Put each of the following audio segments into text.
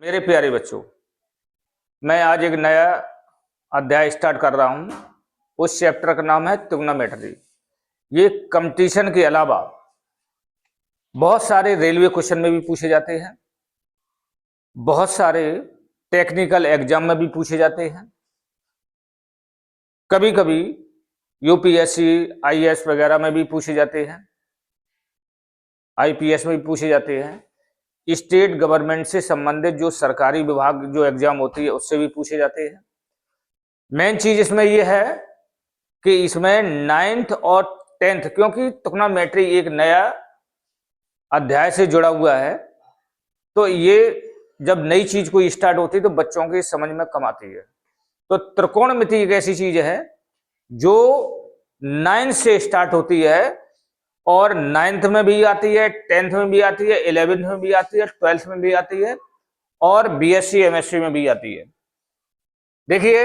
मेरे प्यारे बच्चों, मैं आज एक नया अध्याय स्टार्ट कर रहा हूं। उस चैप्टर का नाम है ट्रिग्नोमेट्री। ये कंपटीशन के अलावा बहुत सारे रेलवे क्वेश्चन में भी पूछे जाते हैं, बहुत सारे टेक्निकल एग्जाम में भी पूछे जाते हैं, कभी कभी यूपीएससी आईएएस वगैरह में भी पूछे जाते हैं, आईपीएस में भी पूछे जाते हैं। स्टेट गवर्नमेंट से संबंधित जो सरकारी विभाग जो एग्जाम होती है उससे भी पूछे जाते हैं। मेन चीज इसमें यह है कि इसमें 9th और 10th, क्योंकि ट्रिग्नोमेट्री एक नया अध्याय से जुड़ा हुआ है, तो ये जब नई चीज कोई स्टार्ट होती है तो बच्चों के समझ में कम आती है। तो त्रिकोणमिति एक ऐसी चीज है जो 9 से स्टार्ट होती है और 9th में भी आती है, 10th में भी आती है, 11th में भी आती है, 12th में भी आती है और बीएससी एमएससी में भी आती है। देखिए,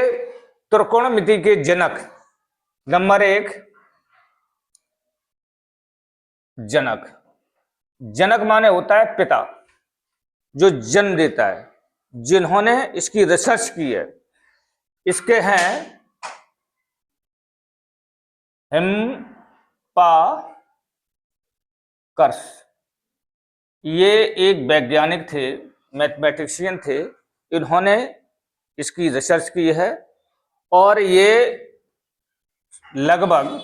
त्रिकोणमिति के जनक नंबर 1, जनक। जनक माने होता है पिता, जो जन्म देता है, जिन्होंने इसकी रिसर्च की है। इसके हैं हिप्पार्कस। ये एक वैज्ञानिक थे, मैथमेटिशियन थे। इन्होंने इसकी रिसर्च की है और ये लगभग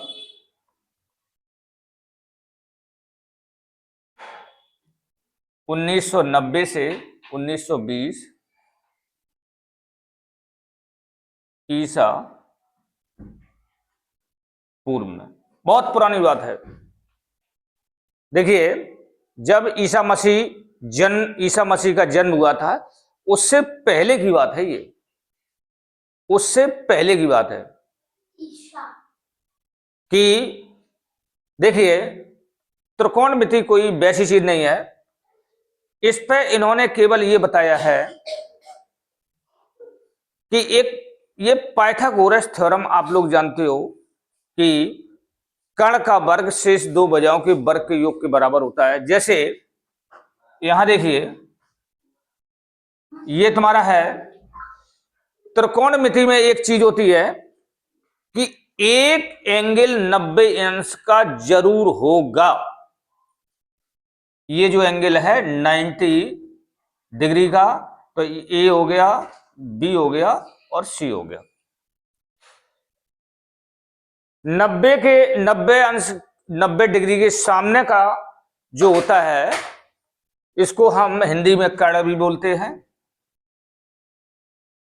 1990 से 1920 ईसा पूर्व में, बहुत पुरानी बात है। देखिए, जब ईसा मसीह का जन्म हुआ था, उससे पहले की बात है। ये उससे पहले की बात है कि देखिए, त्रिकोणमिति कोई वैसी चीज नहीं है। इस पे इन्होंने केवल ये बताया है कि एक ये पाइथागोरस थ्योरम, आप लोग जानते हो कि कण का वर्ग शेष दो भुजाओं के वर्ग के योग के बराबर होता है। जैसे यहां देखिए, ये तुम्हारा है, त्रिकोणमिति में एक चीज होती है कि एक एंगल 90 अंश का जरूर होगा। ये जो एंगल है 90 डिग्री का, तो ए हो गया, बी हो गया और सी हो गया। 90 डिग्री के सामने का जो होता है, इसको हम हिंदी में कर्ण भी बोलते हैं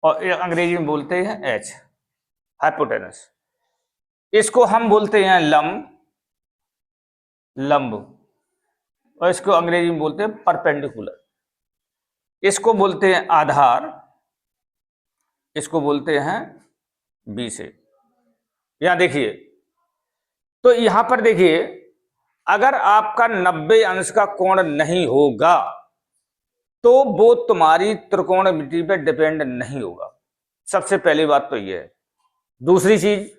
और अंग्रेजी में बोलते हैं एच, हाइपोटेनस। इसको हम बोलते हैं लंब, और इसको अंग्रेजी में बोलते हैं परपेंडिकुलर। इसको बोलते हैं आधार, इसको बोलते हैं बी से। यहां देखिए, तो यहां पर देखिए, अगर आपका 90 अंश का कोण नहीं होगा तो वो तुम्हारी त्रिकोणमिति पे डिपेंड नहीं होगा। सबसे पहली बात तो ये है। दूसरी चीज,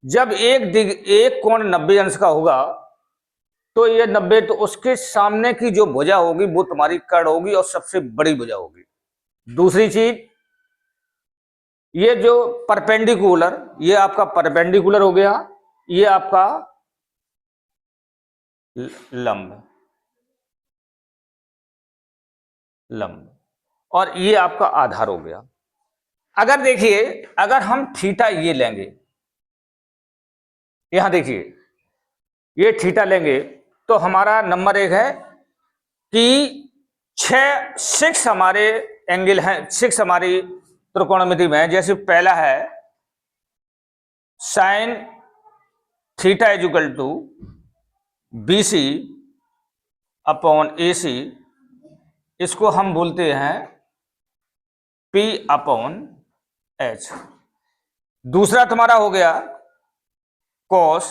जब एक कोण 90 अंश का होगा तो ये 90, तो उसके सामने की जो भुजा होगी वो तुम्हारी कर्ण होगी और सबसे बड़ी भुजा होगी। दूसरी चीज, ये जो परपेंडिकुलर, ये आपका परपेंडिकुलर हो गया, ये आपका लंब, और ये आपका आधार हो गया। अगर देखिए, अगर हम थीटा ये लेंगे, यहां देखिए, ये थीटा लेंगे, तो हमारा नंबर 1 है कि 6 हमारे एंगल हैं, 6 हमारी त्रिकोणमिति में। जैसे पहला है sine theta equal to BC upon AC, इसको हम बोलते हैं P अपॉन H। दूसरा तुम्हारा हो गया cos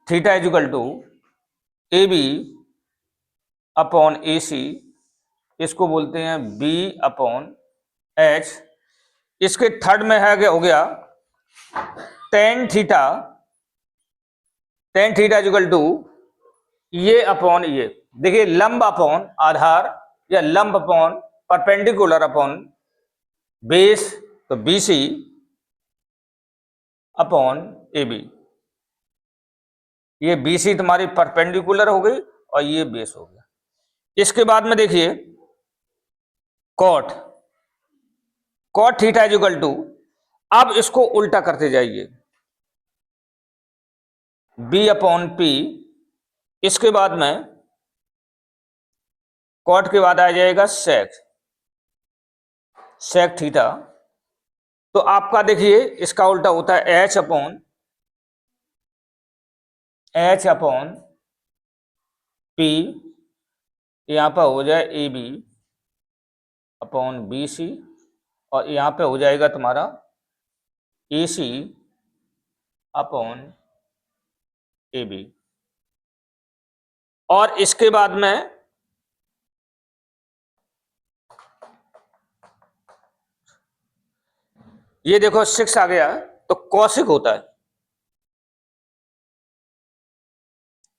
theta equal to AB upon AC, इसको बोलते हैं B अपॉन H। इसके थर्ड में है हो गया tan थीटा इक्वल टू ये अपॉन ये। देखिए, लंब अपॉन आधार या लंब अपॉन परपेंडिकुलर अपॉन बेस, तो BC अपॉन AB। ये BC तुम्हारी परपेंडिकुलर हो गई और ये बेस हो गया। इसके बाद में देखिए cot, cot theta is equal to, अब इसको उल्टा करते जाइए, B अपॉन P, इसके बाद में कॉट के बाद आ जाएगा सेक, सेक थीटा। तो आपका देखिए इसका उल्टा होता है H अपॉन P, यहां पर हो जाए AB अपॉन BC, और यहां पे हो जाएगा तुम्हारा AC अपॉन AB। और इसके बाद में ये देखो 6 आ गया, तो कॉसिक होता है,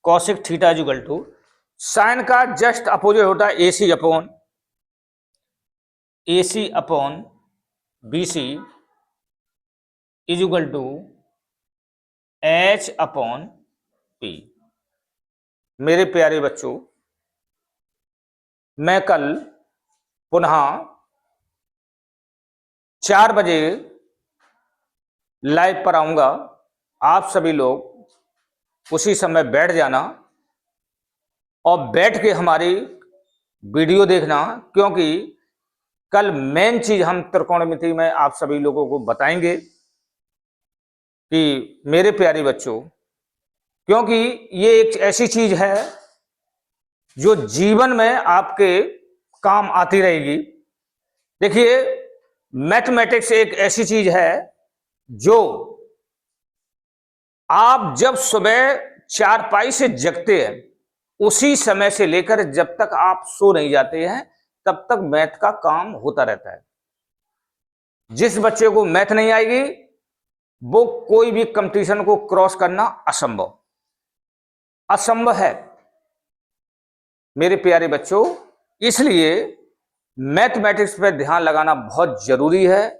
cosec theta is equal to, sine का जस्ट अपोजिट होता है AC upon BC is equal to H upon P। मेरे प्यारे बच्चों, मैं कल पुनः 4 बजे लाइव पर आऊंगा। आप सभी लोग उसी समय बैठ जाना और बैठ के हमारी वीडियो देखना, क्योंकि कल मेन चीज हम त्रिकोणमिति में आप सभी लोगों को बताएंगे कि मेरे प्यारे बच्चों, क्योंकि ये एक ऐसी चीज है जो जीवन में आपके काम आती रहेगी। देखिए मैथमेटिक्स एक ऐसी चीज है जो आप जब सुबह चारपाई से जगते हैं उसी समय से लेकर जब तक आप सो नहीं जाते हैं तब तक मैथ का काम होता रहता है। जिस बच्चे को मैथ नहीं आएगी वो कोई भी कंपटीशन को क्रॉस करना असंभव है मेरे प्यारे बच्चों। इसलिए मैथमेटिक्स पर ध्यान लगाना बहुत जरूरी है।